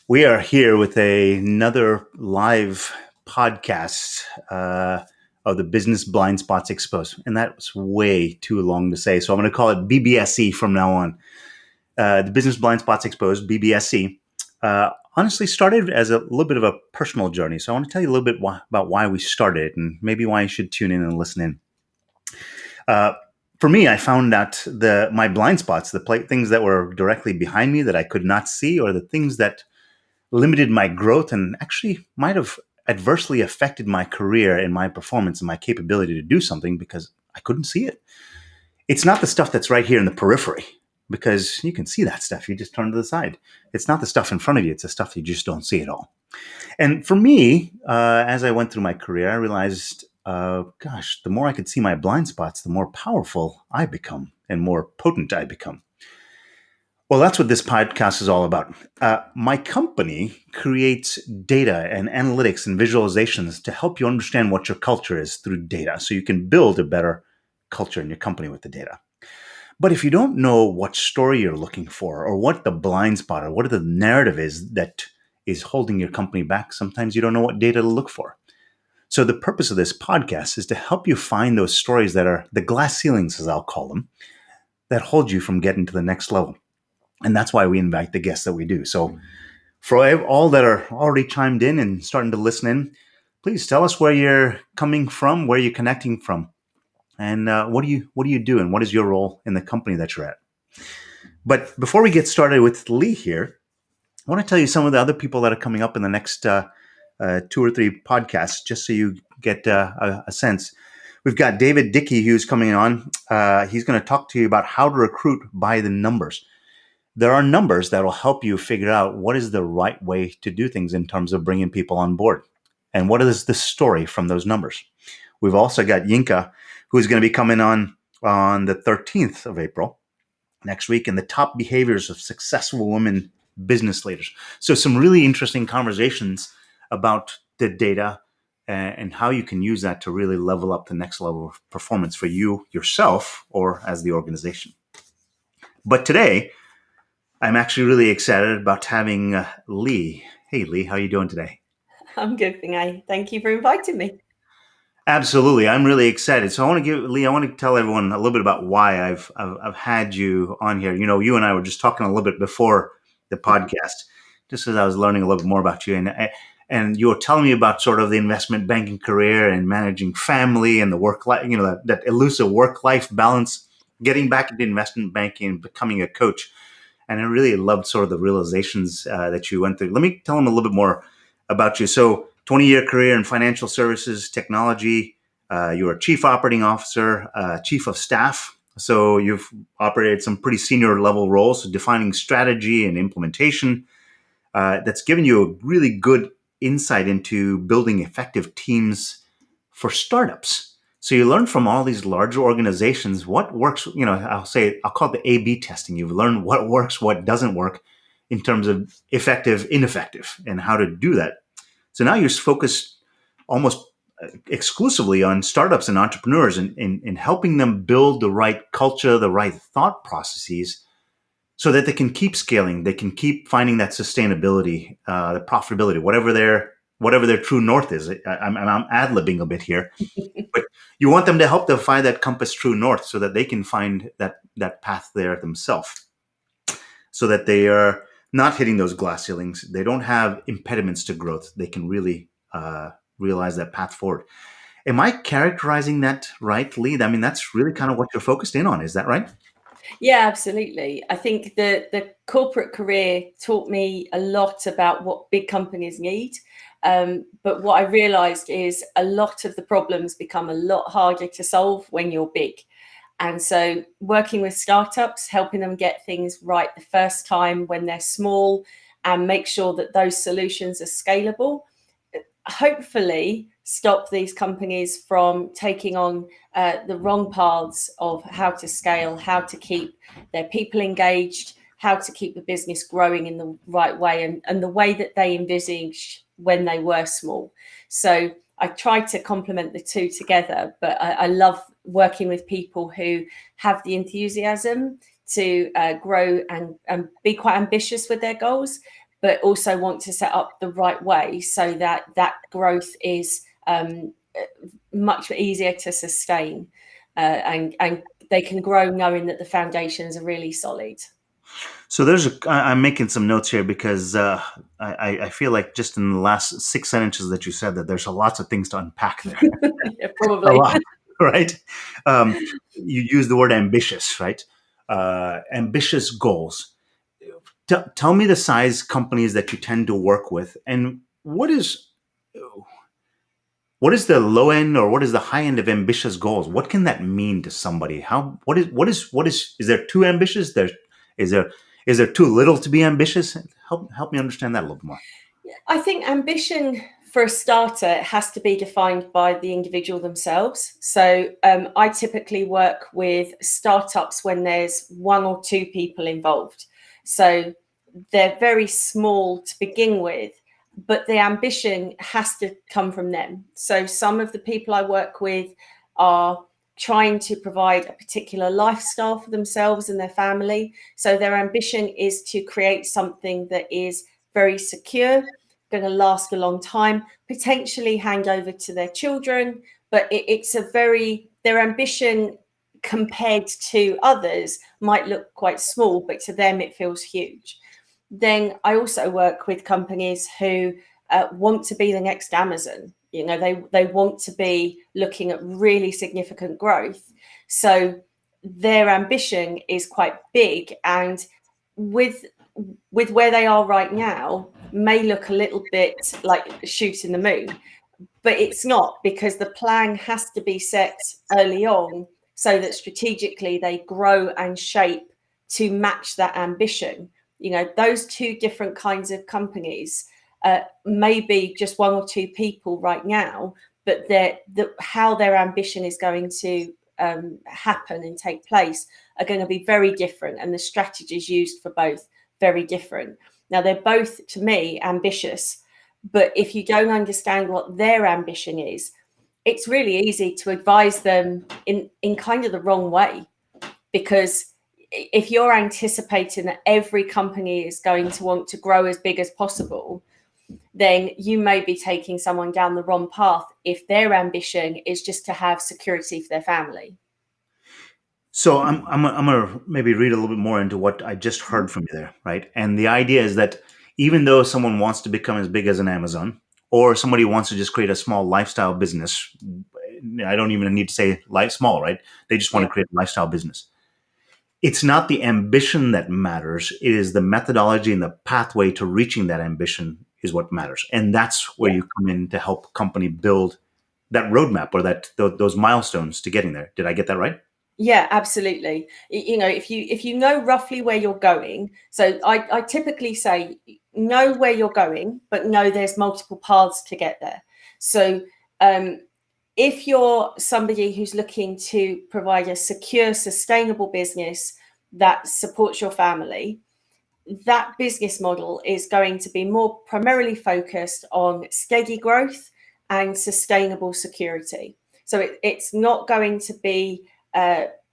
We are here with another live podcast of the Business Blind Spots Exposed. And that's way too long to say. So I'm going to call it BBSE from now on. The Business Blind Spots Exposed, BBSE, honestly started as a little bit of a personal journey. So I want to tell you a little bit about why we started and maybe why you should tune in and listen in. For me, I found that my blind spots, things that were directly behind me that I could not see, or the things that limited my growth and actually might have adversely affected my career and my performance and my capability to do something because I couldn't see it. It's not the stuff that's right here in the periphery because you can see that stuff. You just turn to the side. It's not the stuff in front of you. It's the stuff you just don't see at all. And for me, as I went through my career, I realized, the more I could see my blind spots, the more powerful I become and more potent I become. Well, that's what this podcast is all about. My company creates data and analytics and visualizations to help you understand what your culture is through data so you can build a better culture in your company with the data. But if you don't know what story you're looking for or what the blind spot or what the narrative is that is holding your company back, sometimes you don't know what data to look for. So the purpose of this podcast is to help you find those stories that are the glass ceilings, as I'll call them, that hold you from getting to the next level. And that's why we invite the guests that we do. So for all that are already chimed in and starting to listen in, please tell us where you're coming from, where you're connecting from, and what do you do, and what is your role in the company that you're at. But before we get started with Lee here, I want to tell you some of the other people that are coming up in the next 2 or 3 podcasts, just so you get a sense. We've got David Dickey who's coming on. He's going to talk to you about how to recruit by the numbers. There are numbers that will help you figure out what is the right way to do things in terms of bringing people on board. And what is the story from those numbers? We've also got Yinka, who's going to be coming on the 13th of April next week, in the top behaviors of successful women business leaders. So some really interesting conversations about the data and how you can use that to really level up the next level of performance for you, yourself, or as the organization. But today, I'm actually really excited about having Lee. Hey, Lee, how are you doing today? I'm good, Vinay. Thank you for inviting me. Absolutely, I'm really excited. So I want to tell everyone a little bit about why I've had you on here. You know, you and I were just talking a little bit before the podcast, just as I was learning a little bit more about you, and you were telling me about sort of the investment banking career and managing family and the work life, that elusive work life balance, getting back into investment banking and becoming a coach. And I really loved sort of the realizations that you went through. Let me tell them a little bit more about you. So 20-year career in financial services, technology. You were a chief operating officer, chief of staff. So you've operated some pretty senior level roles, defining strategy and implementation. That's given you a really good insight into building effective teams for startups. So you learn from all these larger organizations what works. I'll call it the A/B testing. You've learned what works, what doesn't work in terms of effective, ineffective, and how to do that. So now you're focused almost exclusively on startups and entrepreneurs and helping them build the right culture, the right thought processes so that they can keep scaling. They can keep finding that sustainability, the profitability, whatever their true north is. I'm ad-libbing a bit here. But you want them to help them find that compass true north so that they can find that path there themselves, so that they are not hitting those glass ceilings. They don't have impediments to growth. They can really realize that path forward. Am I characterizing that right, Lee? I mean, that's really kind of what you're focused in on. Is that right? Yeah, absolutely. I think the corporate career taught me a lot about what big companies need. But what I realized is a lot of the problems become a lot harder to solve when you're big. And so working with startups, helping them get things right the first time when they're small and make sure that those solutions are scalable, hopefully stop these companies from taking on the wrong paths of how to scale, how to keep their people engaged, how to keep the business growing in the right way and the way that they envisaged when they were small. So I try to complement the two together, but I love working with people who have the enthusiasm to grow and be quite ambitious with their goals, but also want to set up the right way so that that growth is much easier to sustain, and they can grow knowing that the foundations are really solid. So I'm making some notes here because I feel like just in the last 6 sentences that you said that there's lots of things to unpack there. Yeah, A probably. lot, right? You use the word ambitious, right? Ambitious goals. Tell me the size companies that you tend to work with, and what is the low end or what is the high end of ambitious goals? What can that mean to somebody? How is there too ambitious? Is there is there too little to be ambitious? Help me understand that a little bit more. I think ambition, for a starter, has to be defined by the individual themselves. So I typically work with startups when there's one or two people involved. So they're very small to begin with, but the ambition has to come from them. So some of the people I work with are trying to provide a particular lifestyle for themselves and their family. So their ambition is to create something that is very secure, going to last a long time, potentially hand over to their children. But it's their ambition compared to others might look quite small, but to them it feels huge. Then I also work with companies who want to be the next Amazon. They want to be looking at really significant growth. So their ambition is quite big, and with where they are right now may look a little bit like shooting the moon, but it's not, because the plan has to be set early on so that strategically they grow and shape to match that ambition. Those two different kinds of companies may be just one or two people right now, but how their ambition is going to happen and take place are going to be very different, and the strategies used for both very different. Now, they're both, to me, ambitious, but if you don't understand what their ambition is, it's really easy to advise them in kind of the wrong way, because if you're anticipating that every company is going to want to grow as big as possible, then you may be taking someone down the wrong path if their ambition is just to have security for their family. So I'm gonna maybe read a little bit more into what I just heard from you there, right? And the idea is that even though someone wants to become as big as an Amazon, or somebody wants to just create a small lifestyle business, I don't even need to say small, right? They just want Yeah. to create a lifestyle business. It's not the ambition that matters. It is the methodology and the pathway to reaching that ambition is what matters. And that's where Yeah. you come in to help company build that roadmap or those milestones to getting there. Did I get that right? Yeah, absolutely. If you know roughly where you're going, so I typically say know where you're going, but know there's multiple paths to get there. So if you're somebody who's looking to provide a secure, sustainable business that supports your family, that business model is going to be more primarily focused on steady growth and sustainable security. So it's not going to be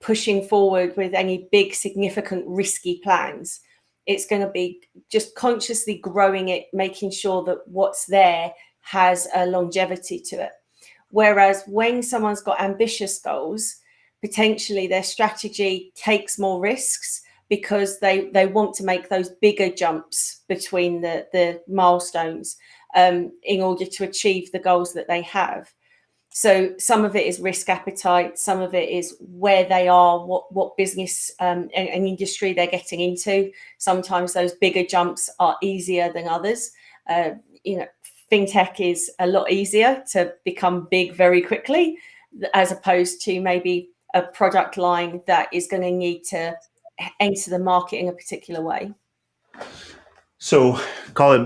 pushing forward with any big, significant, risky plans. It's going to be just consciously growing it, making sure that what's there has a longevity to it. Whereas when someone's got ambitious goals, potentially their strategy takes more risks because they want to make those bigger jumps between the milestones in order to achieve the goals that they have. So some of it is risk appetite, some of it is where they are, what business and industry they're getting into. Sometimes those bigger jumps are easier than others. Fintech is a lot easier to become big very quickly, as opposed to maybe a product line that is going to need to enter the market in a particular way. So call it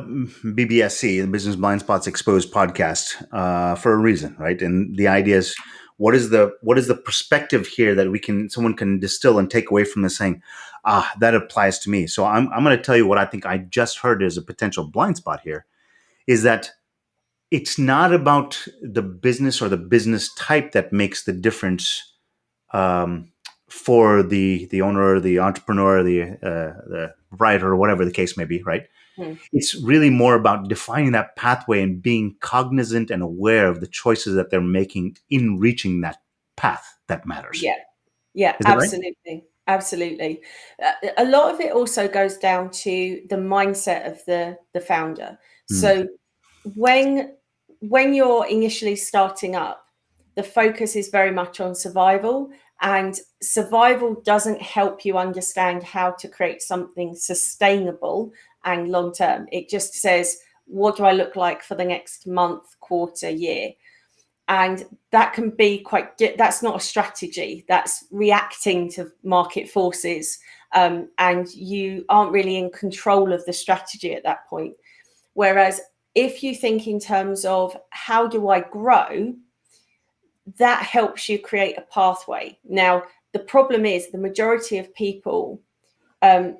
BBSC, the Business Blind Spots Exposed podcast, for a reason, right? And the idea is, what is the perspective here that someone can distill and take away from this, saying, that applies to me. So I'm going to tell you what I think I just heard as a potential blind spot here, is that it's not about the business or the business type that makes the difference for the owner, the entrepreneur, the writer, or whatever the case may be, right? Mm. It's really more about defining that pathway and being cognizant and aware of the choices that they're making in reaching that path that matters. Yeah. Yeah, Is that right? absolutely. Absolutely. A lot of it also goes down to the mindset of the founder. Mm. So when you're initially starting up, the focus is very much on survival, and survival doesn't help you understand how to create something sustainable and long term. It just says, what do I look like for the next month, quarter, year? And that can be that's not a strategy, that's reacting to market forces, and you aren't really in control of the strategy at that point. Whereas if you think in terms of how do I grow, that helps you create a pathway. Now the problem is the majority of people um,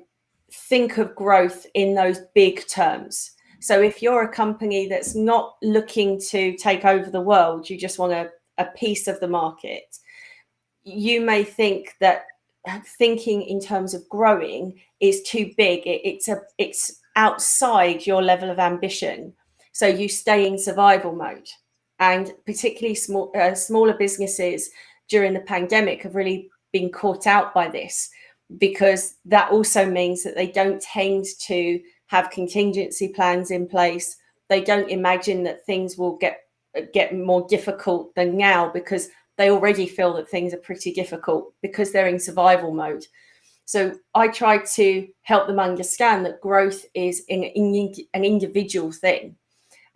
think of growth in those big terms. So if you're a company that's not looking to take over the world, you just want a piece of the market, you may think that thinking in terms of growing is too big. It's outside your level of ambition. So you stay in survival mode. And particularly smaller businesses during the pandemic have really been caught out by this, because that also means that they don't tend to have contingency plans in place. They don't imagine that things will get more difficult than now, because they already feel that things are pretty difficult because they're in survival mode. So I try to help them understand that growth is an individual thing.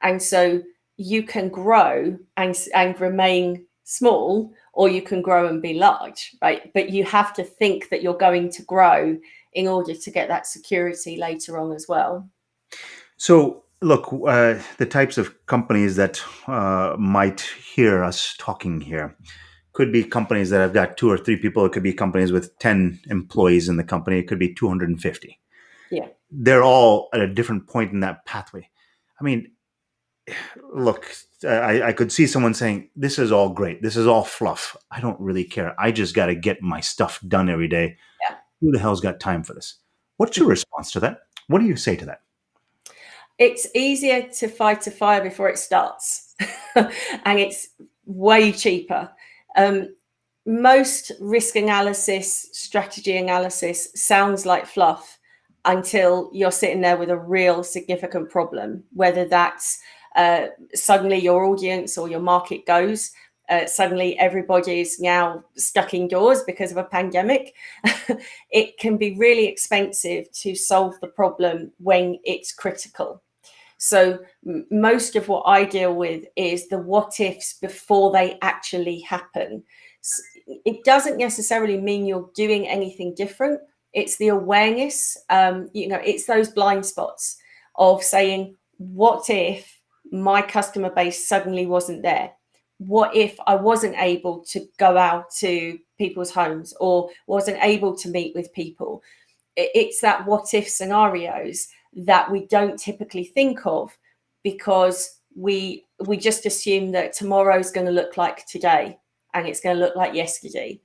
And so you can grow and remain small, or you can grow and be large, right? But you have to think that you're going to grow in order to get that security later on as well. So, look, the types of companies that might hear us talking here could be companies that have got 2 or 3 people. It could be companies with 10 employees in the company. It could be 250. Yeah. They're all at a different point in that pathway. I mean, look, I could see someone saying, this is all great. This is all fluff. I don't really care. I just got to get my stuff done every day. Yeah. Who the hell's got time for this? What's your response to that? What do you say to that? It's easier to fight a fire before it starts, and it's way cheaper. Most risk analysis, strategy analysis sounds like fluff until you're sitting there with a real significant problem, whether that's suddenly your audience or your market goes. Suddenly everybody's now stuck indoors because of a pandemic. It can be really expensive to solve the problem when it's critical. So most of what I deal with is the what ifs before they actually happen. It doesn't necessarily mean you're doing anything different. It's the awareness, it's those blind spots of saying, what if my customer base suddenly wasn't there? What if I wasn't able to go out to people's homes or wasn't able to meet with people? It's that what if scenarios that we don't typically think of, because we just assume that tomorrow's going to look like today and it's going to look like yesterday.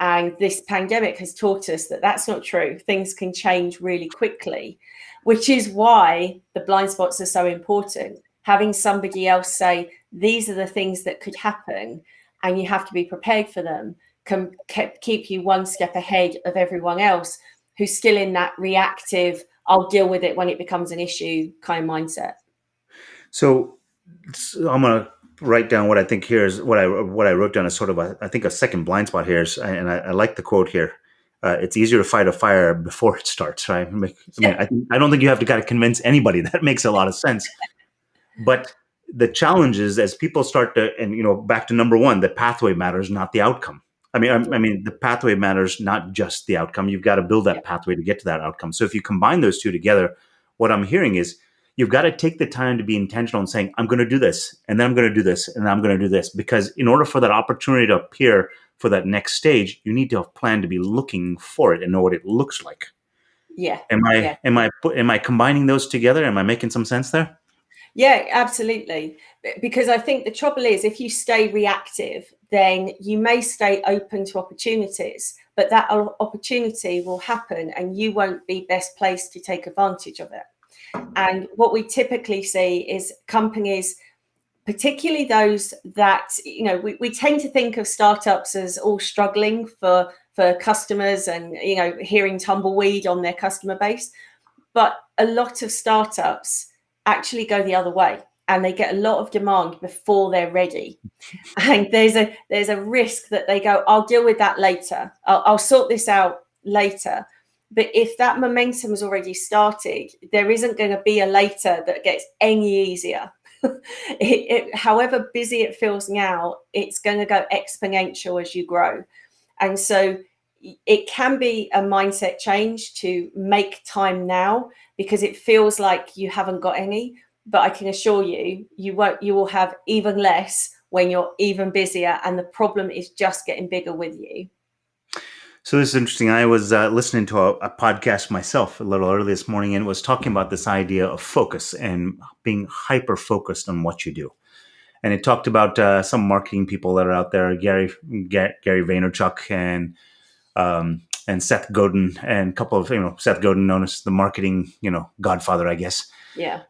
And this pandemic has taught us that that's not true. Things can change really quickly, which is why the blind spots are so important. Having somebody else say, these are the things that could happen and you have to be prepared for them, can keep you one step ahead of everyone else who's still in that reactive, I'll deal with it when it becomes an issue kind of mindset. So I'm going to write down what I think here is what I wrote down as sort of I think a second blind spot here is, and I like the quote here. It's easier to fight a fire before it starts, right? I don't think you have to convince anybody. That makes a lot of sense. But the challenge is, as people start to, and back to number one, the pathway matters, not the outcome. I mean, the pathway matters, not just the outcome. You've got to build that pathway to get to that outcome. So if you combine those two together, what I'm hearing is you've got to take the time to be intentional and saying, I'm going to do this, and then I'm going to do this, and then I'm going to do this. Because in order for that opportunity to appear for that next stage, you need to have planned to be looking for it and know what it looks like. Yeah. Am I combining those together? Am I making some sense there? Yeah, absolutely. Because I think the trouble is, if you stay reactive, then you may stay open to opportunities, but that opportunity will happen and you won't be best placed to take advantage of it. And what we typically see is companies, particularly those that, we tend to think of startups as all struggling for customers and, hearing tumbleweed on their customer base. But a lot of startups actually go the other way, and they get a lot of demand before they're ready. And there's a risk that they go, I'll deal with that later. I'll sort this out later. But if that momentum has already started, there isn't going to be a later that gets any easier. However busy it feels now, it's going to go exponential as you grow. And so it can be a mindset change to make time now, because it feels like you haven't got any. But I can assure you, you will have even less when you're even busier, and the problem is just getting bigger with you. So this is interesting. I was listening to a podcast myself a little early this morning, and was talking about this idea of focus and being hyper focused on what you do. And it talked about some marketing people that are out there, Gary Vaynerchuk and Seth Godin, and a couple of, Seth Godin, known as the marketing, godfather, I guess. Yeah.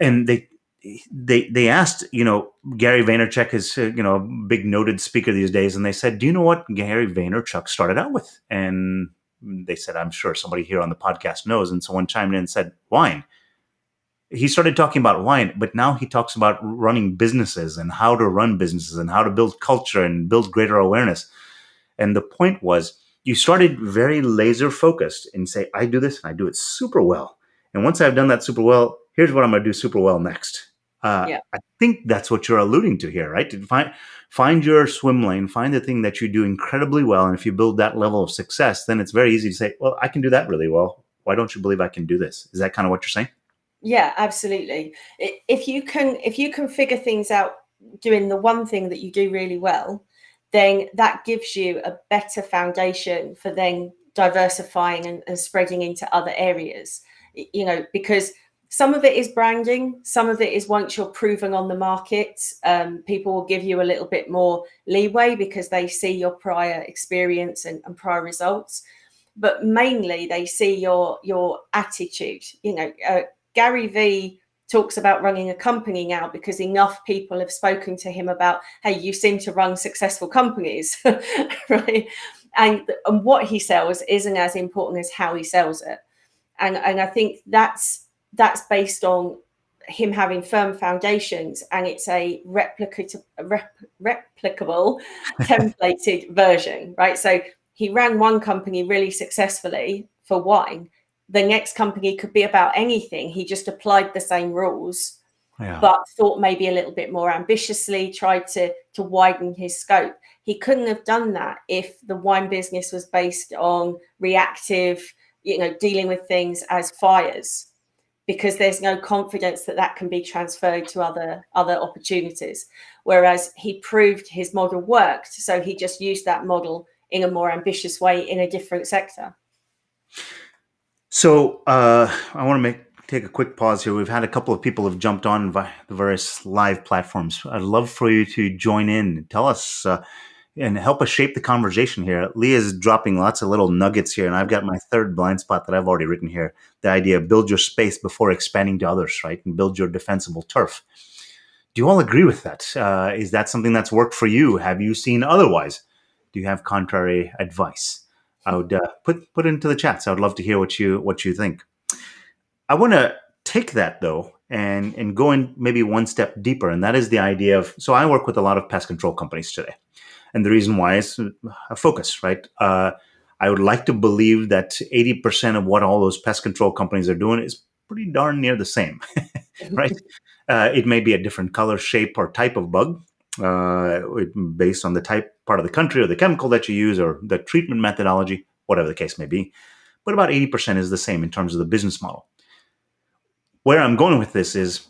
And they asked, Gary Vaynerchuk is, a big noted speaker these days. And they said, do you know what Gary Vaynerchuk started out with? And they said, I'm sure somebody here on the podcast knows. And someone chimed in and said, wine. He started talking about wine, but now he talks about running businesses and how to run businesses and how to build culture and build greater awareness. And the point was, you started very laser focused and say, I do this and I do it super well. And once I've done that super well, here's what I'm going to do super well next. I think that's what you're alluding to here, right? To find your swim lane, find the thing that you do incredibly well. And if you build that level of success, then it's very easy to say, well, I can do that really well. Why don't you believe I can do this? Is that kind of what you're saying? Yeah, absolutely. If you can figure things out doing the one thing that you do really well, then that gives you a better foundation for then diversifying and spreading into other areas, because some of it is branding. Some of it is once you're proven on the market, people will give you a little bit more leeway because they see your prior experience and prior results. But mainly they see your attitude. Gary V talks about running a company now because enough people have spoken to him about, hey, you seem to run successful companies, right? And what he sells isn't as important as how he sells it. And I think that's based on him having firm foundations, and it's a replicable, templated version, right? So he ran one company really successfully for wine. The next company could be about anything. He just applied the same rules, but thought maybe a little bit more ambitiously, tried to widen his scope. He couldn't have done that if the wine business was based on reactive, dealing with things as fires, because there's no confidence that can be transferred to other opportunities. Whereas he proved his model worked, so he just used that model in a more ambitious way in a different sector. So I want to take a quick pause here. We've had a couple of people have jumped on via the various live platforms. I'd love for you to join in and tell us and help us shape the conversation here. Leah's dropping lots of little nuggets here, and I've got my third blind spot that I've already written here. The idea of build your space before expanding to others, right? And build your defensible turf. Do you all agree with that? Is that something that's worked for you? Have you seen otherwise? Do you have contrary advice? I would put it into the chats. I would love to hear what you think. I want to take that though and go in maybe one step deeper, and that is the idea of. So I work with a lot of pest control companies today, and the reason why is a focus, right? I would like to believe that 80% of what all those pest control companies are doing is pretty darn near the same, right? It may be a different color, shape, or type of bug. Based on the part of the country or the chemical that you use or the treatment methodology, whatever the case may be. But about 80% is the same in terms of the business model. Where I'm going with this is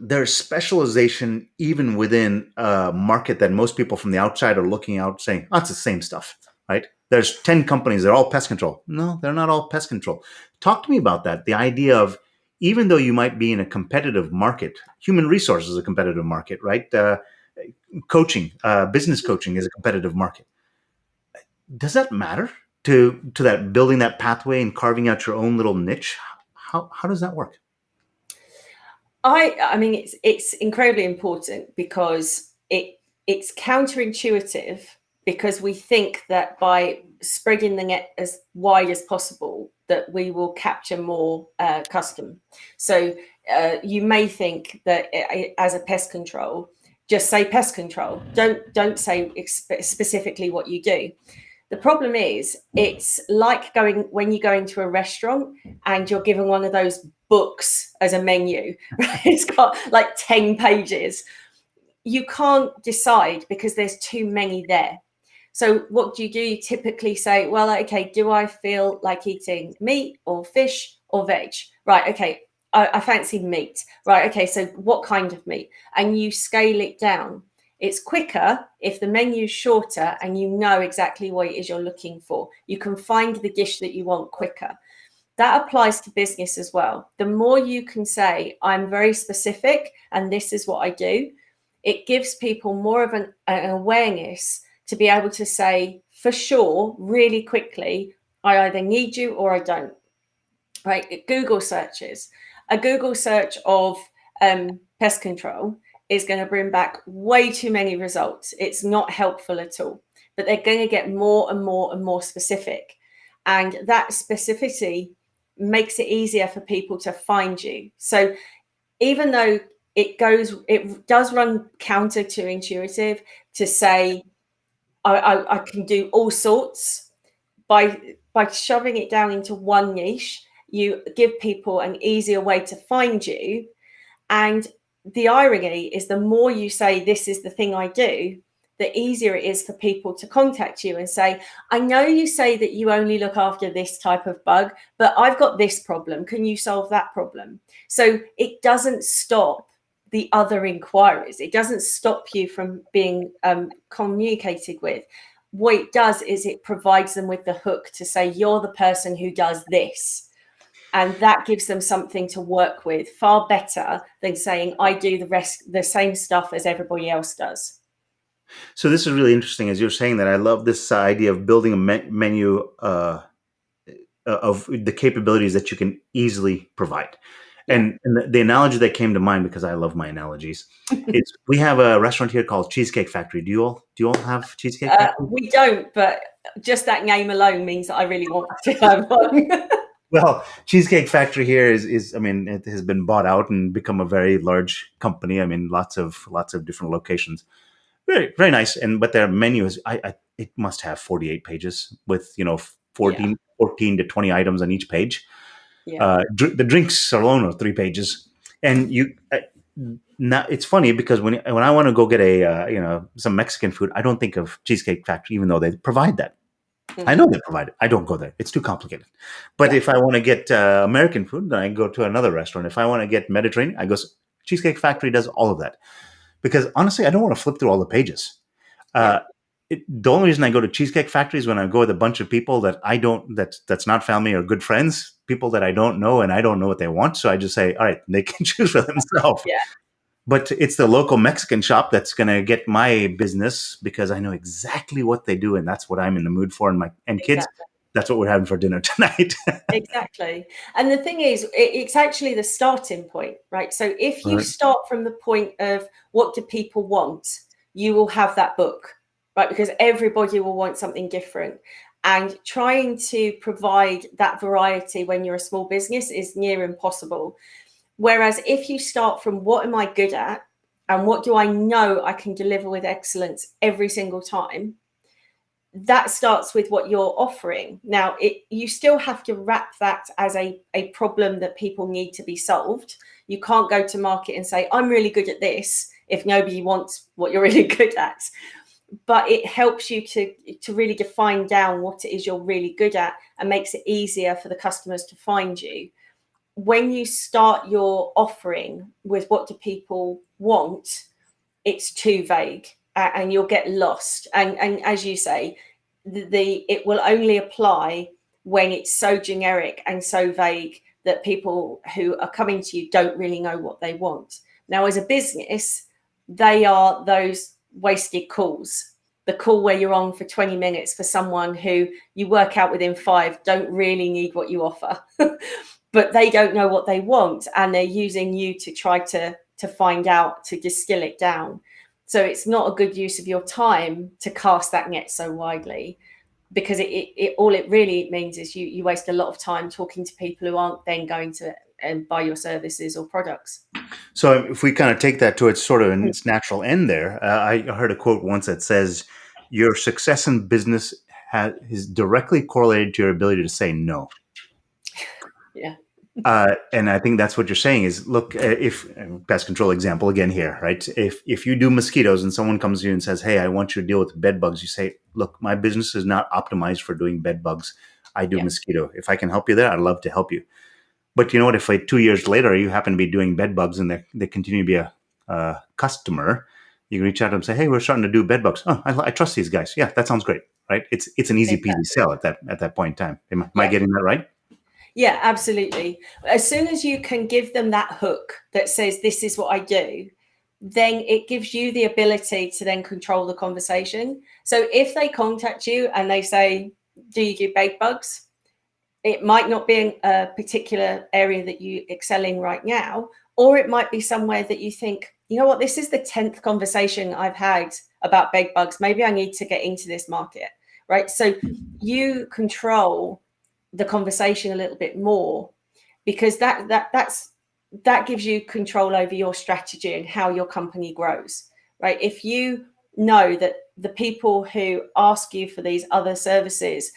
there's specialization even within a market that most people from the outside are looking out saying, oh, it's the same stuff, right? There's 10 companies, they're all pest control. No, they're not all pest control. Talk to me about that. The idea of, even though you might be in a competitive market, human resources is a competitive market, right? Coaching, business coaching is a competitive market. Does that matter to that building that pathway and carving out your own little niche? How does that work? I mean, it's incredibly important because it's counterintuitive, because we think that by spreading the net as wide as possible, that we will capture more custom. So you may think that as a pest control, just say pest control. Don't say specifically what you do. The problem is, it's like when you go into a restaurant and you're given one of those books as a menu, right? It's got like 10 pages. You can't decide because there's too many there. So what do? You typically say, well, okay, do I feel like eating meat or fish or veg? Right, okay, I fancy meat. Right, okay, so what kind of meat? And you scale it down. It's quicker if the menu's shorter and you know exactly what it is you're looking for. You can find the dish that you want quicker. That applies to business as well. The more you can say, I'm very specific and this is what I do, it gives people more of an awareness to be able to say, for sure, really quickly, I either need you or I don't. Right? Google searches. A Google search of pest control is going to bring back way too many results. It's not helpful at all. But they're going to get more and more and more specific. And that specificity makes it easier for people to find you. So even though it does run counter to intuitive to say, I can do all sorts, by shoving it down into one niche, you give people an easier way to find you. And the irony is, the more you say, this is the thing I do, the easier it is for people to contact you and say, I know you say that you only look after this type of bug, but I've got this problem. Can you solve that problem? So it doesn't stop the other inquiries. It doesn't stop you from being communicated with. What it does is it provides them with the hook to say, you're the person who does this. And that gives them something to work with, far better than saying, I do the same stuff as everybody else does. So this is really interesting. As you're saying that, I love this idea of building a menu of the capabilities that you can easily provide. And the analogy that came to mind, because I love my analogies, is we have a restaurant here called Cheesecake Factory. Do you all have Cheesecake Factory? We don't, but just that name alone means that I really want to have one. Well, Cheesecake Factory here is I mean, it has been bought out and become a very large company. I mean, lots of different locations. Very, very nice. But their menu is, it must have 48 pages with 14 to 20 items on each page. The drinks alone are 3 pages, and now it's funny because when I want to go get a some Mexican food, I don't think of Cheesecake Factory, even though they provide that. I know they provide it. I don't go there. It's too complicated. But if I want to get American food, then I go to another restaurant. If I want to get Mediterranean, I go. Cheesecake Factory does all of that. Because honestly, I don't want to flip through all the pages. The only reason I go to Cheesecake Factory is when I go with a bunch of people that I don't, that's not family or good friends, people that I don't know, and I don't know what they want. So I just say, all right, they can choose for themselves. But it's the local Mexican shop that's going to get my business because I know exactly what they do, and that's what I'm in the mood for. And kids, that's what we're having for dinner tonight. Exactly. And the thing is, it's actually the starting point, right? So if you start from the point of what do people want, you will have that book, right? Because everybody will want something different. And trying to provide that variety when you're a small business is near impossible. Whereas if you start from what am I good at and what do I know I can deliver with excellence every single time, that starts with what you're offering. Now, you still have to wrap that as a problem that people need to be solved. You can't go to market and say, I'm really good at this, if nobody wants what you're really good at. But it helps you to really define down what it is you're really good at and makes it easier for the customers to find you. When you start your offering with what do people want, it's too vague and you'll get lost. And as you say, it will only apply when it's so generic and so vague that people who are coming to you don't really know what they want. Now, as a business, they are those wasted calls. The call where you're on for 20 minutes for someone who you work out within 5 don't really need what you offer. but they don't know what they want, and they're using you to try to find out, to distill it down. So it's not a good use of your time to cast that net so widely, because it all it really means is you waste a lot of time talking to people who aren't then going to buy your services or products. So if we kind of take that to its sort of its natural end there, I heard a quote once that says, "Your success in business is directly correlated to your ability to say no." Yeah. And I think that's what you're saying is, look, if pest control example again here, right? If you do mosquitoes and someone comes to you and says, "Hey, I want you to deal with bed bugs," you say, "Look, my business is not optimized for doing bed bugs. I do Yeah. mosquito. If I can help you there, I'd love to help you." But you know what? If like 2 years later you happen to be doing bed bugs and they continue to be a customer, you can reach out to them and say, "Hey, we're starting to do bed bugs. Oh, I trust these guys. Yeah, that sounds great." Right? It's an easy peasy Exactly. sell at that point in time. Am I Yeah. getting that right? Yeah, absolutely. As soon as you can give them that hook that says, "This is what I do," then it gives you the ability to then control the conversation. So if they contact you and they say, "Do you do bed bugs?" It might not be a particular area that you excel in right now, or it might be somewhere that you think, you know what, this is the 10th conversation I've had about bed bugs. Maybe I need to get into this market, right? So you control the conversation a little bit more, because that gives you control over your strategy and how your company grows, right? If you know that the people who ask you for these other services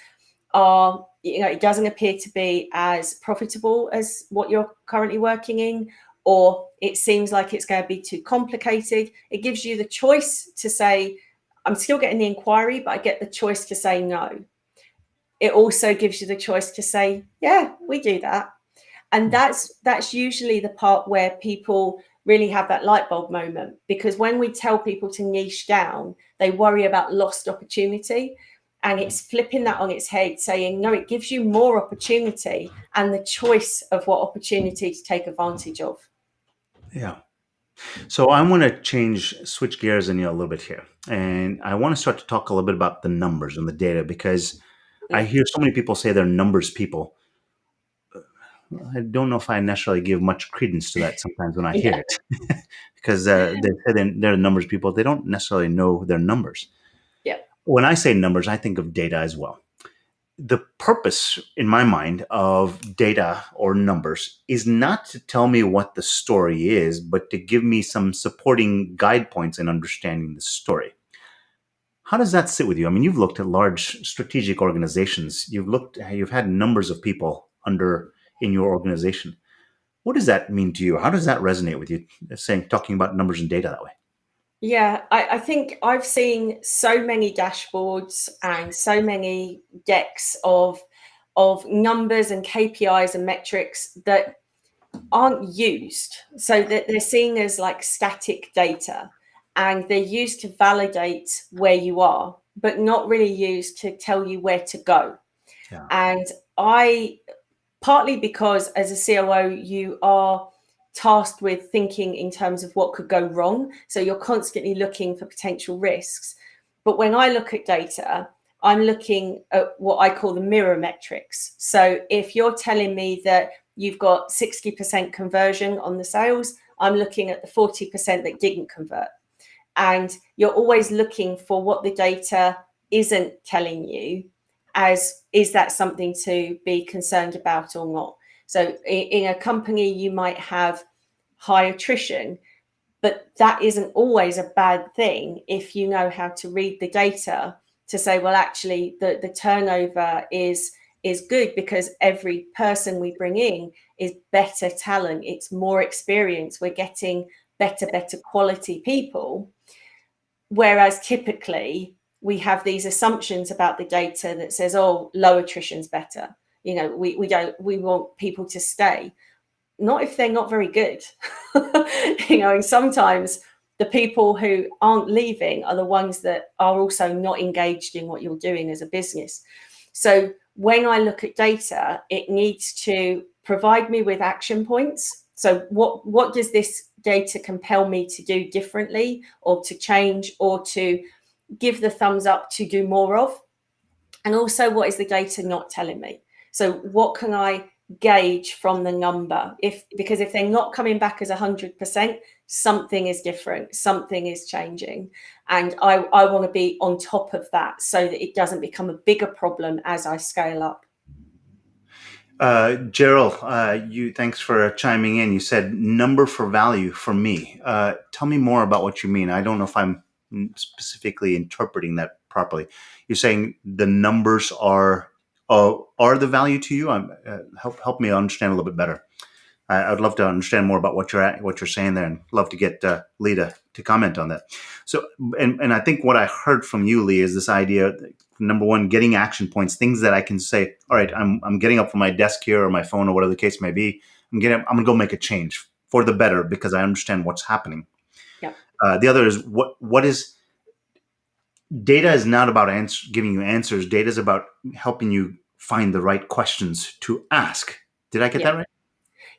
are, it doesn't appear to be as profitable as what you're currently working in, or it seems like it's going to be too complicated, it gives you the choice to say, "I'm still getting the inquiry, but I get the choice to say no." It also gives you the choice to say, "Yeah, we do that." And that's usually the part where people really have that light bulb moment, because when we tell people to niche down, they worry about lost opportunity. And it's flipping that on its head, saying, no, it gives you more opportunity and the choice of what opportunity to take advantage of. Yeah. So I want to switch gears in you a little bit here, and I want to start to talk a little bit about the numbers and the data, because I Mm. hear so many people say they're numbers people. I don't know if I necessarily give much credence to that sometimes when I hear Yeah. it, because they say they're numbers people. They don't necessarily know their numbers. Yeah. When I say numbers, I think of data as well. The purpose, in my mind, of data or numbers is not to tell me what the story is, but to give me some supporting guide points in understanding the story. How does that sit with you? I mean, you've looked at large strategic organizations. You've had numbers of people under in your organization. What does that mean to you? How does that resonate with you? Talking about numbers and data that way. Yeah, I think I've seen so many dashboards and so many decks of numbers and KPIs and metrics that aren't used, so that they're seen as like static data, and they're used to validate where you are, but not really used to tell you where to go. Yeah. And I, partly because as a COO, you are tasked with thinking in terms of what could go wrong. So you're constantly looking for potential risks. But when I look at data, I'm looking at what I call the mirror metrics. So if you're telling me that you've got 60% conversion on the sales, I'm looking at the 40% that didn't convert. And you're always looking for what the data isn't telling you, as is that something to be concerned about or not. So in a company, you might have high attrition, but that isn't always a bad thing if you know how to read the data to say, well, actually the turnover is good, because every person we bring in is better talent, it's more experience, we're getting better quality people. Whereas typically we have these assumptions about the data that says, oh, low attrition's better. We want people to stay. Not if they're not very good. And sometimes the people who aren't leaving are the ones that are also not engaged in what you're doing as a business. So when I look at data, it needs to provide me with action points. So what does this data compel me to do differently, or to change, or to give the thumbs up to do more of? And also, what is the data not telling me? So what can I gauge from the number, because if they're not coming back as 100%, something is different, something is changing, and I want to be on top of that so that it doesn't become a bigger problem as I scale up. Gerald, thanks for chiming in. You said number for value for me. Tell me more about what you mean. I don't know if I'm specifically interpreting that properly. You're saying the numbers are the value to you. Help me understand a little bit better. I'd love to understand more about what you're saying there, and love to get Lee to comment on that. So, and I think what I heard from you, Lee, is this idea. Number one, getting action points, things that I can say. All right, I'm getting up from my desk here or my phone or whatever the case may be. I'm gonna go make a change for the better because I understand what's happening. Yeah. The other is what is data is not about giving you answers. Data is about helping you find the right questions to ask. Did I get that right?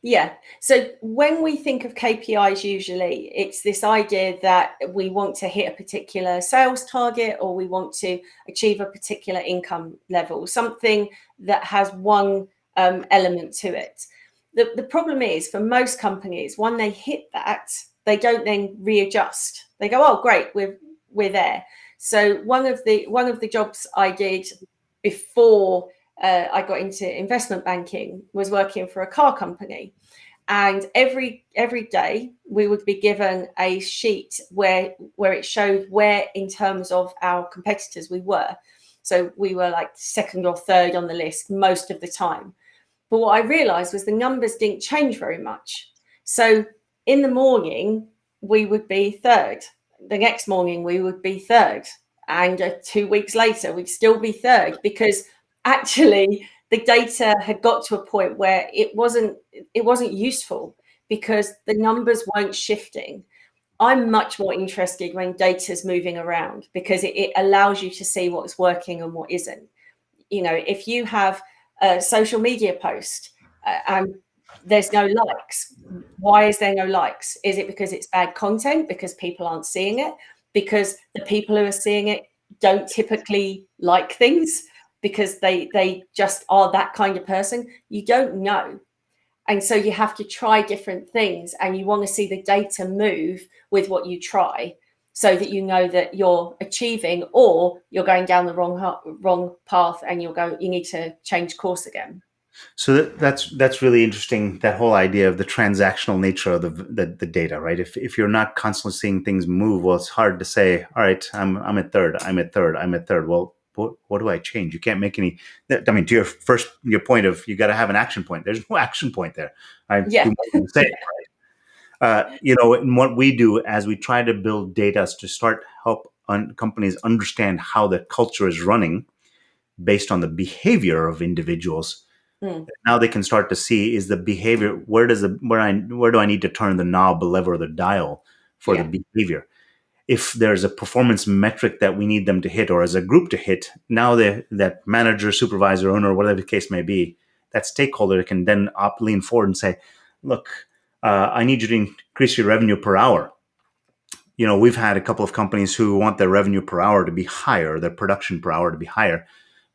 Yeah. So when we think of KPIs, usually it's this idea that we want to hit a particular sales target, or we want to achieve a particular income level, something that has one element to it. The problem is, for most companies, when they hit that, they don't then readjust. They go, "Oh, great, we're there." So one of the jobs I did before I got into investment banking was working for a car company, and every day we would be given a sheet where it showed where, in terms of our competitors, we were. So we were like second or third on the list most of the time. But what I realized was the numbers didn't change very much. So in the morning we would be third, the next morning we would be third, and 2 weeks later we'd still be third, because actually the data had got to a point where it wasn't useful because the numbers weren't shifting. I'm much more interested when data's moving around, because it allows you to see what's working and what isn't. If you have a social media post and there's no likes, why is there no likes? Is it because it's bad content, because people aren't seeing it, because the people who are seeing it don't typically like things, because they just are that kind of person? You don't know. And so you have to try different things, and you want to see the data move with what you try, so that you know that you're achieving, or you're going down the wrong path and you need to change course again. So that's really interesting. That whole idea of the transactional nature of the data, right? If you're not constantly seeing things move, well, it's hard to say, all right, I'm at third, I'm at third, I'm at third. Well, what do I change? You can't make any. I mean, to your point of, you got to have an action point. There's no action point there. I do more than the same, right? And what we do as we try to build data to start help companies understand how the culture is running based on the behavior of individuals. Now they can start to see, is the behavior, where do I need to turn the knob, the lever, the dial for the behavior? If there's a performance metric that we need them to hit, or as a group to hit, now that manager, supervisor, owner, whatever the case may be, that stakeholder can then lean forward and say, look, I need you to increase your revenue per hour. We've had a couple of companies who want their revenue per hour to be higher, their production per hour to be higher.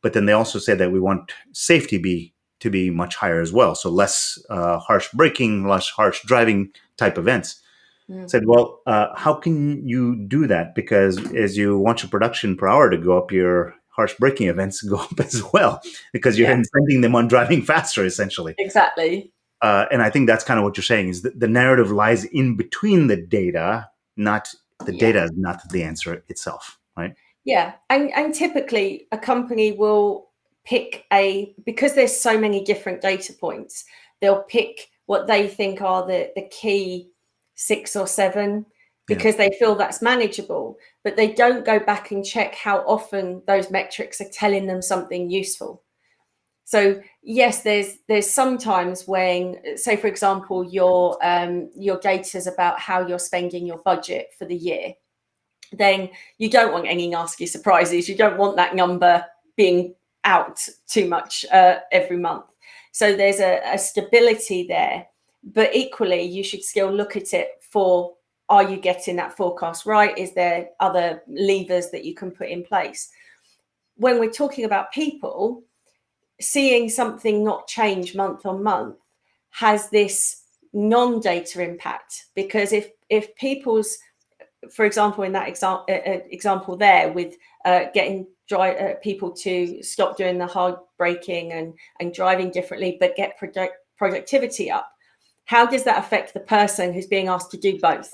But then they also say that we want safety to be much higher as well. So less harsh braking, less harsh driving type events. Said, well, how can you do that? Because as you want your production per hour to go up, your harsh braking events go up as well, because you're incenting them on driving faster, essentially. Exactly. And I think that's kind of what you're saying, is that the narrative lies in between the data, not the data is not the answer itself, right? Yeah. And typically a company will pick because there's so many different data points, they'll pick what they think are the key 6 or 7, because they feel that's manageable, but they don't go back and check how often those metrics are telling them something useful. So yes, there's sometimes when, say for example, your data is about how you're spending your budget for the year, then you don't want any nasty surprises. You don't want that number being out too much every month. So there's a stability there, but equally you should still look at it for, are you getting that forecast right? Is there other levers that you can put in place? When we're talking about people, seeing something not change month on month has this non-data impact, because if people's, for example, in that example there with getting people to stop doing the hard braking and driving differently, but get productivity up, how does that affect the person who's being asked to do both?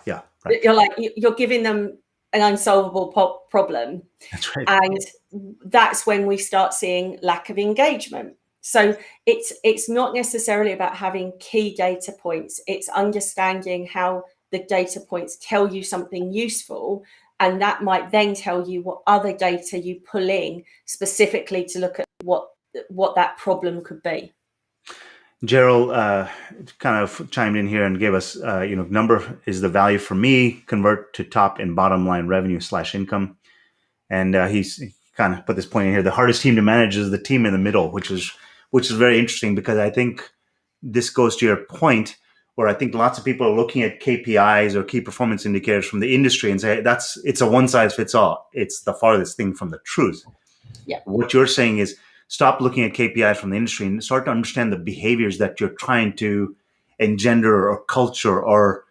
Yeah, right. You're giving them an unsolvable problem. That's right. And that's when we start seeing lack of engagement. So it's not necessarily about having key data points. It's understanding how the data points tell you something useful, and that might then tell you what other data you pull in specifically to look at what that problem could be. Gerald kind of chimed in here and gave us, number is the value for me, convert to top and bottom line revenue / income. And he's kind of put this point in here. The hardest team to manage is the team in the middle, which is very interesting, because I think this goes to your point, where I think lots of people are looking at KPIs or key performance indicators from the industry and say it's a one size fits all. It's the farthest thing from the truth. Yeah. What you're saying is stop looking at KPIs from the industry and start to understand the behaviors that you're trying to engender or culture or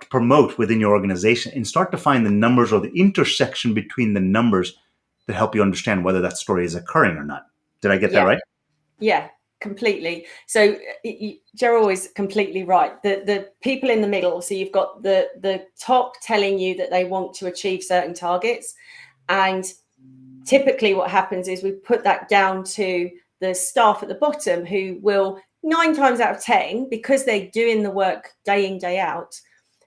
promote within your organization, and start to find the numbers or the intersection between the numbers that help you understand whether that story is occurring or not. Did I get that right? Yeah, completely. So Gerald is completely right. The people in the middle, so you've got the top telling you that they want to achieve certain targets, and typically what happens is we put that down to the staff at the bottom, who will 9 times out of 10, because they're doing the work day in, day out,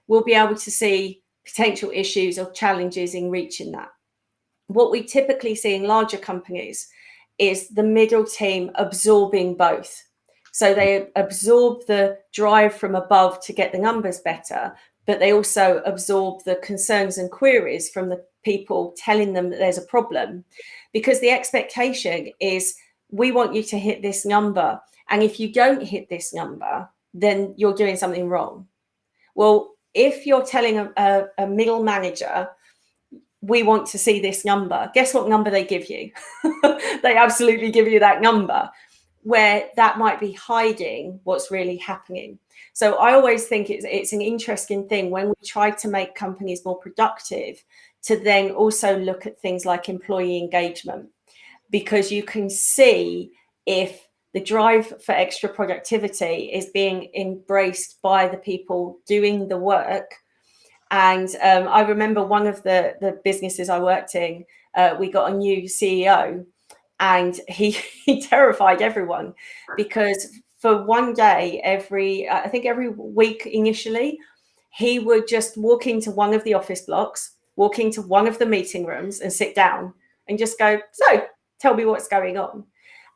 will be able to see potential issues or challenges in reaching that. What we typically see in larger companies is the middle team absorbing both. So they absorb the drive from above to get the numbers better, but they also absorb the concerns and queries from the people telling them that there's a problem, because the expectation is, we want you to hit this number, and if you don't hit this number, then you're doing something wrong. Well, if you're telling a middle manager, we want to see this number, guess what number they give you? They absolutely give you that number, where that might be hiding what's really happening. So I always think it's an interesting thing when we try to make companies more productive, to then also look at things like employee engagement, because you can see if the drive for extra productivity is being embraced by the people doing the work. And I remember one of the businesses I worked in, we got a new CEO, and he terrified everyone, because for one day every week initially, he would just walk into one of the office blocks, walk into one of the meeting rooms and sit down and just go, so tell me what's going on.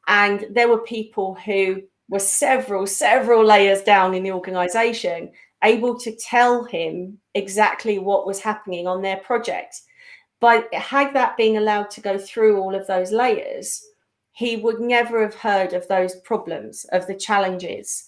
And there were people who were several layers down in the organization, able to tell him exactly what was happening on their project. But had that been allowed to go through all of those layers, he would never have heard of those problems, of the challenges.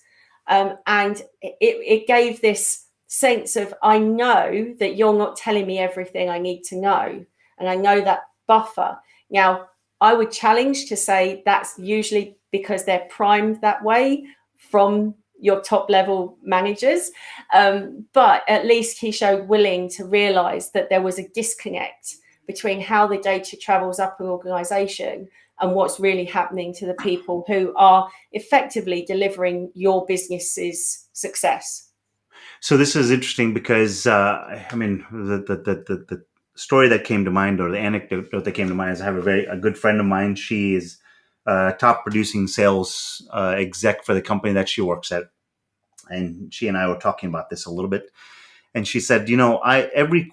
And it gave this sense of, I know that you're not telling me everything I need to know. And I know that buffer. Now, I would challenge to say that's usually because they're primed that way from your top level managers. But at least he showed willing to realize that there was a disconnect between how the data travels up an organization and what's really happening to the people who are effectively delivering your business's success. So this is interesting because, the story that came to mind, or the anecdote that came to mind, is I have a good friend of mine. She is a top producing sales exec for the company that she works at. And she and I were talking about this a little bit. And she said, every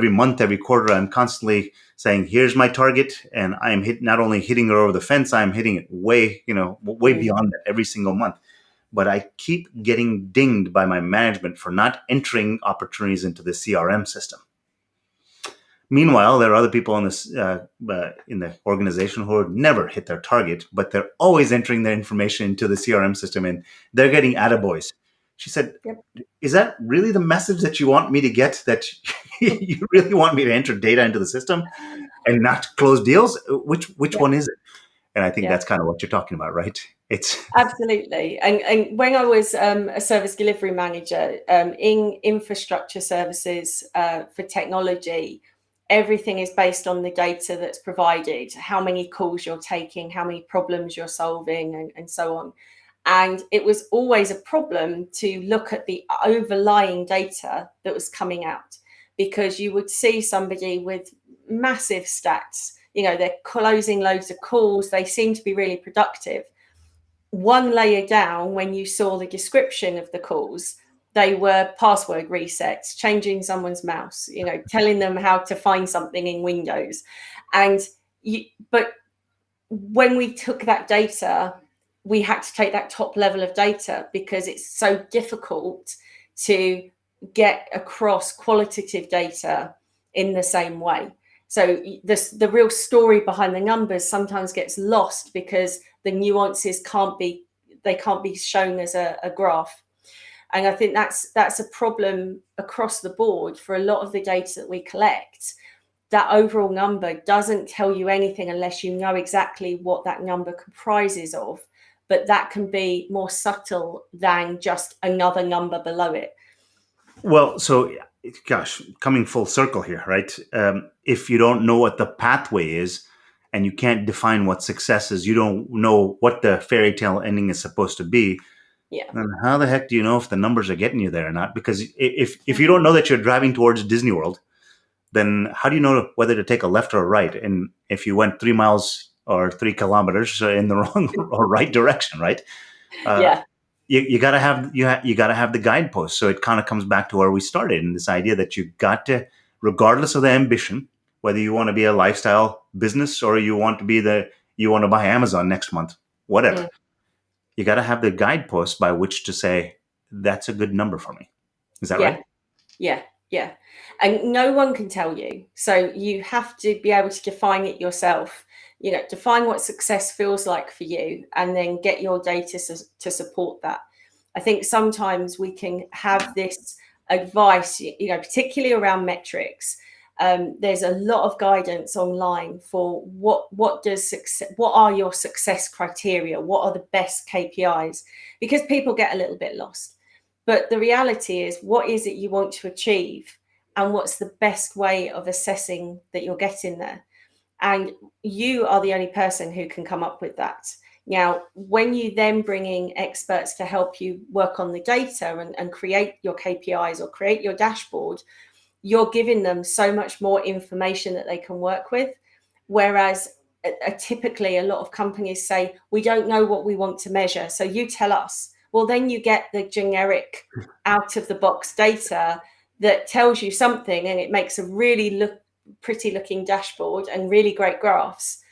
month, every quarter, I'm constantly saying, here's my target. And I'm not only hitting it over the fence, I'm hitting it way beyond that every single month. But I keep getting dinged by my management for not entering opportunities into the CRM system. Meanwhile, there are other people in the organization who never hit their target, but they're always entering their information into the CRM system, and they're getting attaboys. She said, yep. Is that really the message that you want me to get, that you really want me to enter data into the system and not close deals? Which yep. one is it? And I think Yeah. that's kind of what you're talking about, right? It's Absolutely. And when I was a service delivery manager in infrastructure services for technology, everything is based on the data that's provided, how many calls you're taking, how many problems you're solving, and so on. And it was always a problem to look at the overlying data that was coming out, because you would see somebody with massive stats, they're closing loads of calls, they seem to be really productive. One layer down, when you saw the description of the calls, they were password resets, changing someone's mouse, telling them how to find something in Windows. But when we took that data, we had to take that top level of data because it's so difficult to get across qualitative data in the same way. So the real story behind the numbers sometimes gets lost because the nuances can't be shown as a graph. And I think that's a problem across the board for a lot of the data that we collect. That overall number doesn't tell you anything unless you know exactly what that number comprises of, but that can be more subtle than just another number below it. Well, so gosh, coming full circle here, right? If you don't know what the pathway is and you can't define what success is, you don't know what the fairy tale ending is supposed to be. Yeah. Then how the heck do you know if the numbers are getting you there or not? Because if you don't know that you're driving towards Disney World, then how do you know whether to take a left or a right? And if you went 3 miles or 3 kilometers in the wrong or right direction, right? Uh, Yeah. you gotta have you gotta have the guideposts. So it kind of comes back to where we started, in this idea that you got to, regardless of the ambition, whether you want to be a lifestyle business or you want to buy Amazon next month, whatever, Mm. you got to have the guideposts by which to say that's a good number for me. Is that Yeah. right? Yeah. Yeah. And no one can tell you. So you have to be able to define it yourself, define what success feels like for you, and then get your data to support that. I think sometimes we can have this advice, particularly around metrics. There's a lot of guidance online for what does success, what are your success criteria, what are the best KPIs, because people get a little bit lost. But the reality is, what is it you want to achieve? And what's the best way of assessing that you're getting there? And you are the only person who can come up with that. Now, when you then bring in experts to help you work on the data and create your KPIs or create your dashboard, you're giving them so much more information that they can work with. Whereas typically a lot of companies say, we don't know what we want to measure, so you tell us. Well, then you get the generic out of the box data that tells you something, and it makes a really pretty looking dashboard and really great graphs,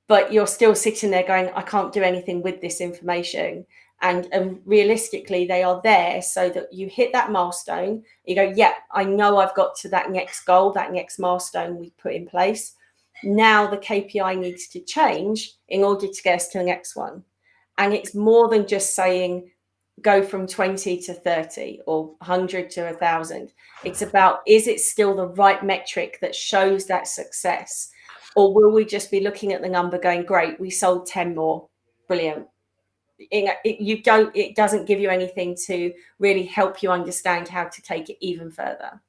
but you're still sitting there going, I can't do anything with this information. And realistically, they are there so that you hit that milestone. You go, yeah, I know I've got to that next goal, that next milestone we put in place. Now the KPI needs to change in order to get us to the next one. And it's more than just saying go from 20 to 30 or 100 to 1,000. It's about, is it still the right metric that shows that success? Or will we just be looking at the number going, great, we sold 10 more, brilliant. It doesn't give you anything to really help you understand how to take it even further.